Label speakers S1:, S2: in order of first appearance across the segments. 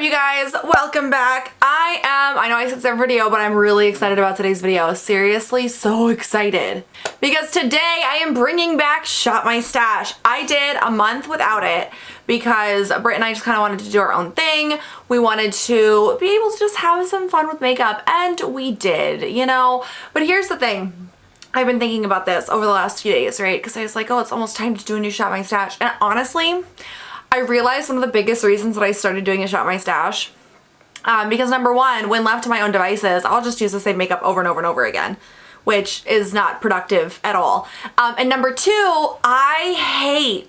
S1: up, you guys? Welcome back. I know I said it's a video, but I'm really excited about today's video. Seriously, so excited. Because today I am bringing back Shop My Stash. I did a month without it because Britt and I just kind of wanted to do our own thing. We wanted to be able to just have some fun with makeup, and we did, you know? But here's the thing. I've been thinking about this over the last few days, right? Because I was like, oh, it's almost time to do a new Shop My Stash. And honestly, I realized one of the biggest reasons that I started doing a Shop My Stash, because number one, when left to my own devices, I'll just use the same makeup over and over and over again, which is not productive at all. And number two, I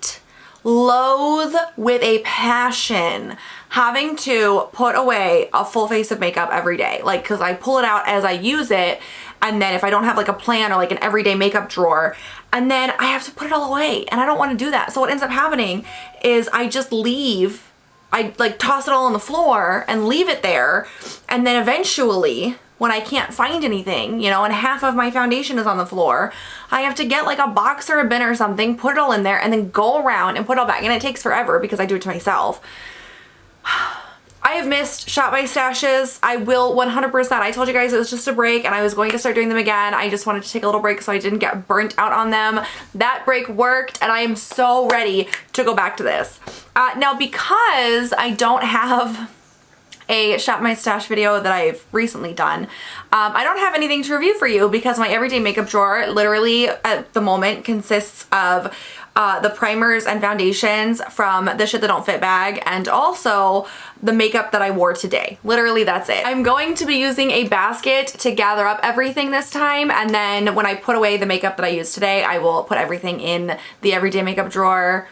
S1: loathe with a passion having to put away a full face of makeup every day. Like, cause I pull it out as I use it. And then if I don't have like a plan or like an everyday makeup drawer, and then I have to put it all away, and I don't want to do that. So what ends up happening is I just leave, I like toss it all on the floor and leave it there. And then eventually when I can't find anything, you know, and half of my foundation is on the floor, I have to get like a box or a bin or something, put it all in there, and then go around and put it all back. And it takes forever because I do it to myself. I have missed Shop My Stashes. I will 100%. I told you guys it was just a break and I was going to start doing them again. I just wanted to take a little break so I didn't get burnt out on them. That break worked and I am so ready to go back to this. Now, because I don't have a Shop My Stash video that I've recently done, I don't have anything to review for you because my everyday makeup drawer literally at the moment consists of the primers and foundations from the Shit That Don't Fit bag, and also the makeup that I wore today. Literally, that's it. I'm going to be using a basket to gather up everything this time, and then when I put away the makeup that I used today, I will put everything in the everyday makeup drawer.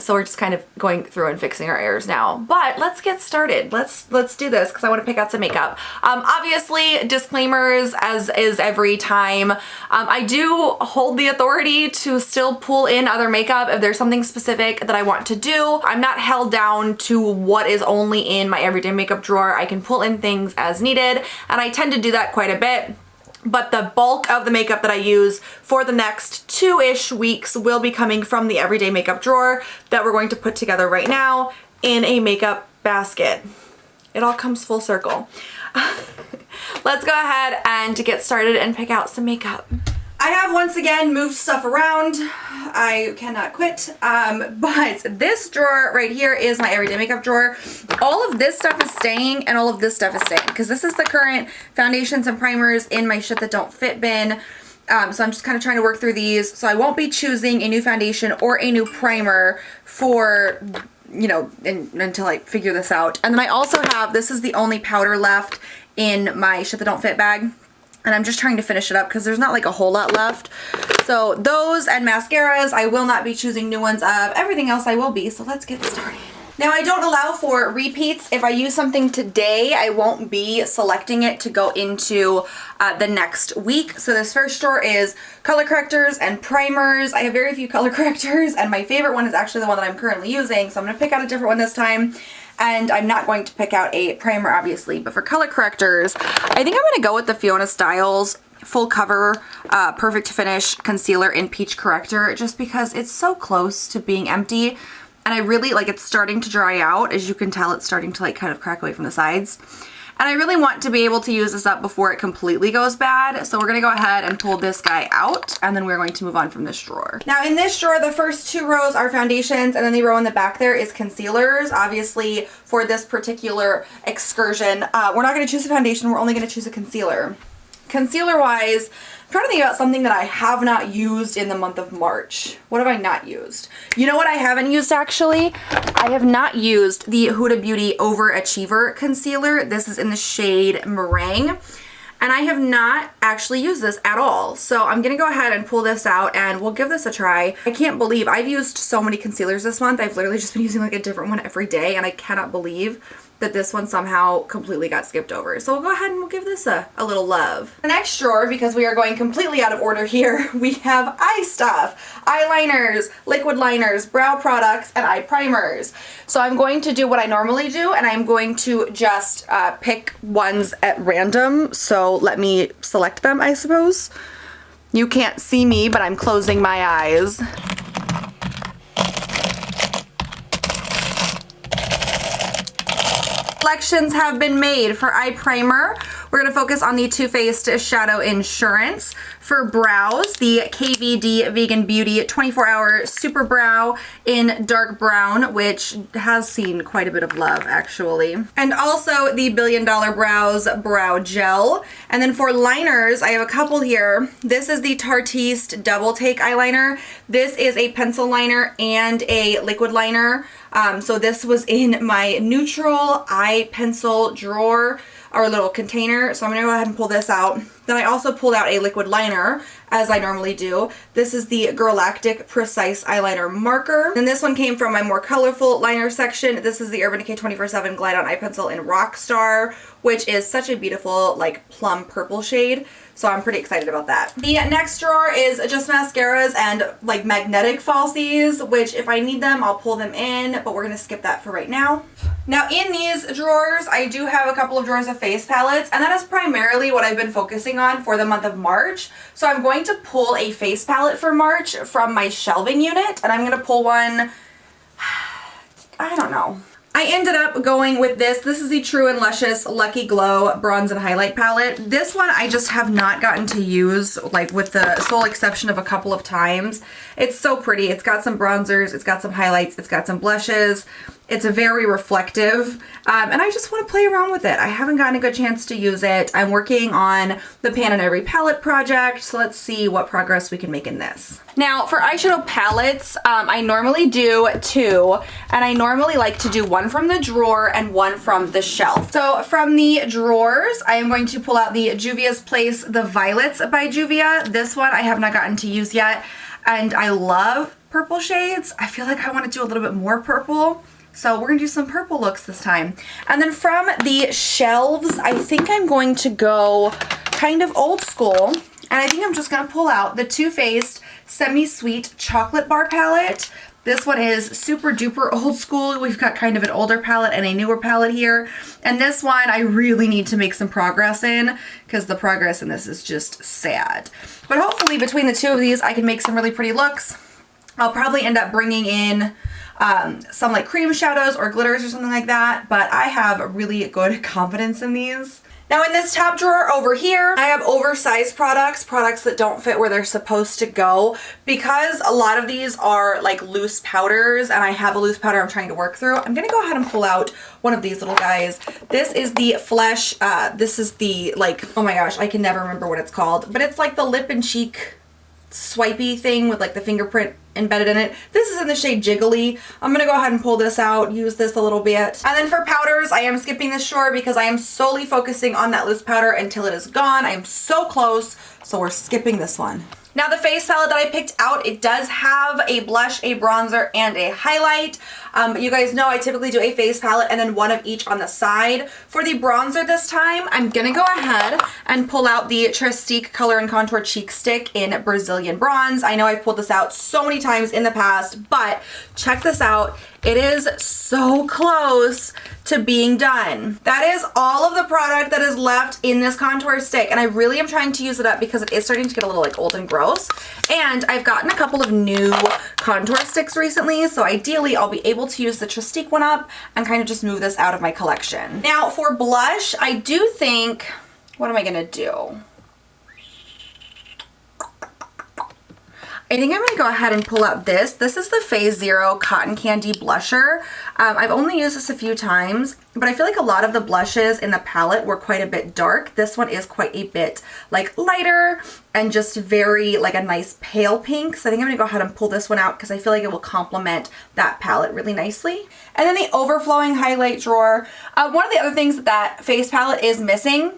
S1: So we're just kind of going through and fixing our errors now. But let's get started. Let's do this because I want to pick out some makeup. Obviously, disclaimers as is every time. I do hold the authority to still pull in other makeup if there's something specific that I want to do. I'm not held down to what is only in my everyday makeup drawer. I can pull in things as needed, and I tend to do that quite a bit. But the bulk of the makeup that I use for the next 2-ish weeks will be coming from the everyday makeup drawer that we're going to put together right now in a makeup basket. It all comes full circle. Let's go ahead and get started and pick out some makeup. I have once again moved stuff around. I cannot quit. But this drawer right here is my everyday makeup drawer. All of this stuff is staying and all of this stuff is staying because this is the current foundations and primers in my Shit That Don't Fit bin. So I'm just kind of trying to work through these. So I won't be choosing a new foundation or a new primer for, you know, until I figure this out. And then I also have, this is the only powder left in my Shit That Don't Fit bag. And I'm just trying to finish it up because there's not like a whole lot left. So those and mascaras, I will not be choosing new ones of. Everything else I will be, so let's get started. Now, I don't allow for repeats. If I use something today, I won't be selecting it to go into the next week. So this first drawer is color correctors and primers. I have very few color correctors, and my favorite one is actually the one that I'm currently using. So I'm going to pick out a different one this time. And I'm not going to pick out a primer, obviously, but for color correctors, I think I'm going to go with the Fiona Stiles Full Cover Perfect Finish Concealer in Peach Corrector, just because it's so close to being empty. And I really, like, it's starting to dry out. As you can tell, it's starting to, like, kind of crack away from the sides. And I really want to be able to use this up before it completely goes bad. So we're going to go ahead and pull this guy out, and then we're going to move on from this drawer. Now in this drawer, the first 2 rows are foundations, and then the row in the back there is concealers. Obviously, for this particular excursion, we're not going to choose a foundation. We're only going to choose a concealer. Concealer-wise, I'm trying to think about something that I have not used in the month of March. What have I not used? You know what I haven't used, actually? I have not used the Huda Beauty Overachiever Concealer. This is in the shade Meringue. And I have not actually used this at all. So I'm going to go ahead and pull this out and we'll give this a try. I can't believe I've used so many concealers this month. I've literally just been using like a different one every day, and I cannot believe that this one somehow completely got skipped over. So we'll go ahead and we'll give this a little love. The next drawer, because we are going completely out of order here, we have eye stuff, eyeliners, liquid liners, brow products, and eye primers. So I'm going to do what I normally do, and I'm going to just pick ones at random. So let me select them, I suppose. You can't see me, but I'm closing my eyes. selections have been made. For eye primer, we're going to focus on the Too Faced Shadow Insurance. For brows, the KVD Vegan Beauty 24-Hour Super Brow in dark brown, which has seen quite a bit of love actually. And also the Billion Dollar Brows Brow Gel. And then for liners, I have a couple here. This is the Tartiest Double Take Eyeliner. This is a pencil liner and a liquid liner. So this was in my neutral eye pencil drawer, or little container. So I'm gonna go ahead and pull this out. Then I also pulled out a liquid liner, as I normally do. This is the Girlactik Precise Eyeliner Marker. And this one came from my more colorful liner section. This is the Urban Decay 24/7 Glide On Eye Pencil in Rockstar, which is such a beautiful like plum purple shade. So I'm pretty excited about that. The next drawer is just mascaras and like magnetic falsies, which if I need them, I'll pull them in, but we're gonna skip that for right now. Now in these drawers, I do have a couple of drawers of face palettes, and that is primarily what I've been focusing on for the month of March. So I'm going to pull a face palette for March from my shelving unit, and I'm gonna pull one, I don't know. I ended up going with this. This is the True and Luscious Lucky Glow Bronze and Highlight Palette. This one I just have not gotten to use, like with the sole exception of a couple of times. It's so pretty. It's got some bronzers, it's got some highlights, it's got some blushes. It's very reflective, and I just want to play around with it. I haven't gotten a good chance to use it. I'm working on the Pan and Every palette project, so let's see what progress we can make in this. Now, for eyeshadow palettes, I normally do two, and I normally like to do one from the drawer and one from the shelf. So from the drawers, I am going to pull out the Juvia's Place The Violets by Juvia. This one I have not gotten to use yet, and I love purple shades. I feel like I want to do a little bit more purple. So we're gonna do some purple looks this time. And then from the shelves, I think I'm going to go kind of old school. And I think I'm just gonna pull out the Too Faced Semi-Sweet Chocolate Bar Palette. This one is super duper old school. We've got kind of an older palette and a newer palette here. And this one I really need to make some progress in, because the progress in this is just sad. But hopefully between the two of these, I can make some really pretty looks. I'll probably end up bringing in some like cream shadows or glitters or something like that, but I have really good confidence in these. Now in this top drawer over here, I have oversized products that don't fit where they're supposed to go, because a lot of these are like loose powders and I have a loose powder I'm trying to work through. I'm gonna go ahead and pull out one of these little guys. This is the Flesh, this is the like, oh my gosh, I can never remember what it's called, but it's like the lip and cheek swipey thing with like the fingerprint embedded in it. This is in the shade Jiggly. I'm gonna go ahead and pull this out, use this a little bit. And then for powders, I am skipping this drawer because I am solely focusing on that loose powder until it is gone. I am so close, so we're skipping this one. Now the face palette that I picked out, it does have a blush, a bronzer, and a highlight. You guys know I typically do a face palette and then one of each on the side. For the bronzer this time, I'm gonna go ahead and pull out the Trestique Color and Contour Cheek Stick in Brazilian Bronze. I know I've pulled this out so many times in the past, but check this out. It is so close to being done. That is all of the product that is left in this contour stick, and I really am trying to use it up because it is starting to get a little like old and gross. And I've gotten a couple of new contour sticks recently, so ideally I'll be able to use the Trestique one up and kind of just move this out of my collection. Now for blush, I do think, what am I gonna do? I think I'm going to go ahead and pull out this. This is the Phase Zero Cotton Candy Blusher. I've only used this a few times, but I feel like a lot of the blushes in the palette were quite a bit dark. This one is quite a bit like lighter and just very like a nice pale pink. So I think I'm going to go ahead and pull this one out because I feel like it will complement that palette really nicely. And then the overflowing highlight drawer. One of the other things that face palette is missing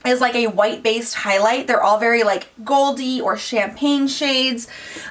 S1: is like a white based highlight. They're all very like goldy or champagne shades,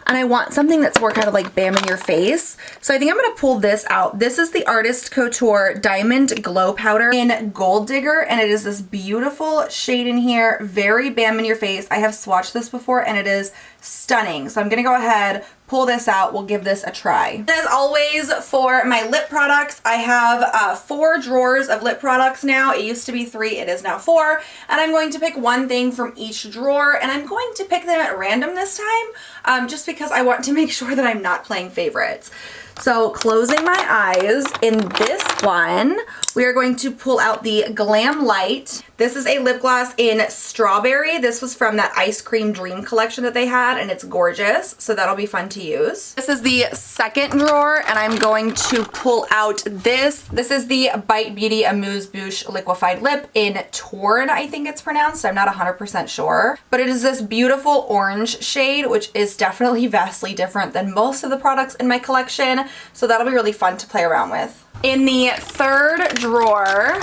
S1: and I want something that's more kind of like bam in your face. So I think I'm gonna pull this out. This is the Artist Couture Diamond Glow Powder in Gold Digger, and it is this beautiful shade in here, very bam in your face. I have swatched this before and it is stunning. So I'm gonna go ahead, pull this out, we'll give this a try. As always, for my lip products, I have 4 drawers of lip products now. It used to be 3, it is now 4, and I'm going to pick one thing from each drawer, and I'm going to pick them at random this time, just because I want to make sure that I'm not playing favorites. So closing my eyes, in this one, we are going to pull out the Glam Light. This is a lip gloss in Strawberry. This was from that Ice Cream Dream collection that they had, and it's gorgeous, so that'll be fun to use. This is the second drawer, and I'm going to pull out this. This is the Bite Beauty Amuse Bouche Liquefied Lip in Torn, I think it's pronounced. I'm not 100% sure. But it is this beautiful orange shade, which is definitely vastly different than most of the products in my collection, so that'll be really fun to play around with. In the third drawer,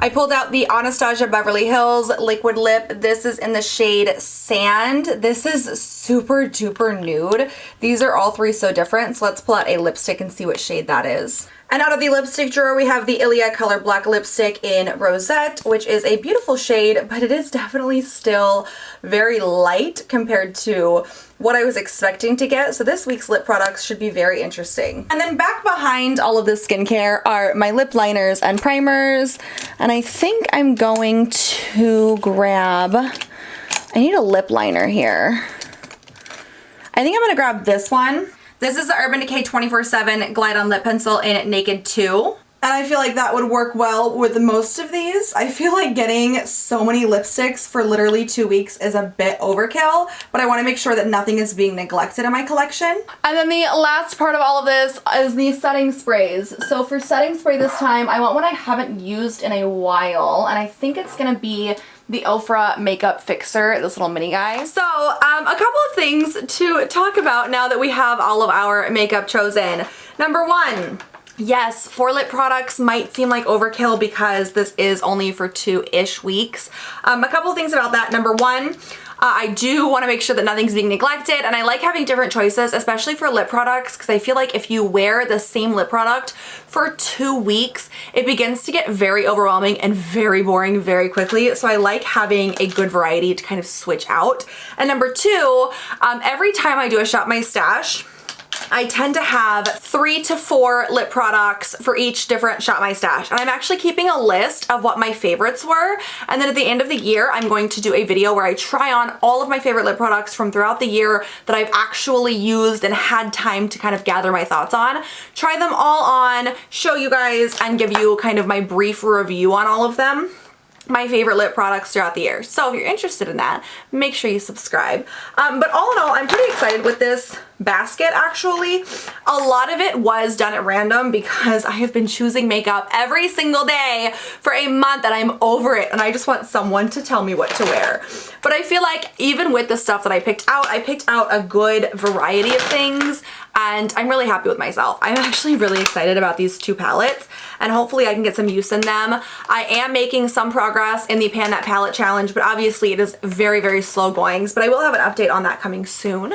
S1: I pulled out the Anastasia Beverly Hills Liquid Lip. This is in the shade Sand. This is super duper nude. These are all three so different, so let's pull out a lipstick and see what shade that is. And out of the lipstick drawer, we have the Ilia Color Black Lipstick in Rosette, which is a beautiful shade, but it is definitely still very light compared to what I was expecting to get. So this week's lip products should be very interesting. And then back behind all of this skincare are my lip liners and primers. And I think I'm going to grab, I need a lip liner here. I think I'm gonna grab this one. This is the Urban Decay 24/7 Glide On Lip Pencil in Naked 2. And I feel like that would work well with most of these. I feel like getting so many lipsticks for literally 2 weeks is a bit overkill, but I want to make sure that nothing is being neglected in my collection. And then the last part of all of this is the setting sprays. So for setting spray this time, I want one I haven't used in a while, and I think it's going to be the Ofra Makeup Fixer, this little mini guy. So, a couple of things to talk about now that we have all of our makeup chosen. Number one, yes, 4 lip products might seem like overkill because this is only for 2-ish weeks. A couple of things about that. Number one, I do want to make sure that nothing's being neglected, and I like having different choices, especially for lip products, because I feel like if you wear the same lip product for 2 weeks, it begins to get very overwhelming and very boring very quickly. So I like having a good variety to kind of switch out. And number two, every time I do a Shop My Stash, I tend to have 3 to 4 lip products for each different Shop My Stash. And I'm actually keeping a list of what my favorites were. And then at the end of the year, I'm going to do a video where I try on all of my favorite lip products from throughout the year that I've actually used and had time to kind of gather my thoughts on. Try them all on, show you guys, and give you kind of my brief review on all of them. My favorite lip products throughout the year. So if you're interested in that, make sure you subscribe. But all in all, I'm pretty excited with this basket actually. A lot of it was done at random because I have been choosing makeup every single day for a month and I'm over it and I just want someone to tell me what to wear. But I feel like even with the stuff that I picked out a good variety of things and I'm really happy with myself. I'm actually really excited about these 2 palettes and hopefully I can get some use in them. I am making some progress in the Pan That Palette Challenge, but obviously it is very slow goings, but I will have an update on that coming soon.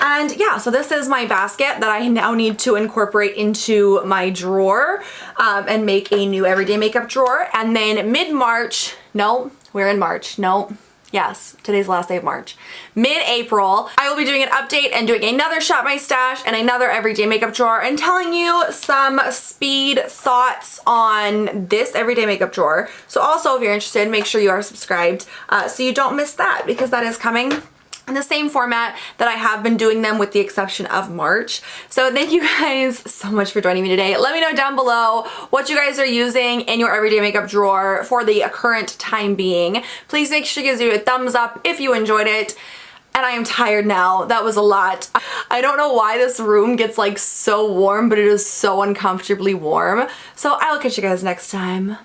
S1: And yeah, so this is my basket that I now need to incorporate into my drawer and make a new everyday makeup drawer. And then mid-March, no, we're in March, no. Yes, today's the last day of March. Mid-April, I will be doing an update and doing another Shop My Stash and another everyday makeup drawer and telling you some speed thoughts on this everyday makeup drawer. So also, if you're interested, make sure you are subscribed so you don't miss that because that is coming in the same format that I have been doing them with the exception of March. So thank you guys so much for joining me today. Let me know down below what you guys are using in your everyday makeup drawer for the current time being. Please make sure you give it a thumbs up if you enjoyed it. And I am tired now. That was a lot. I don't know why this room gets like so warm, but it is so uncomfortably warm. So I will catch you guys next time.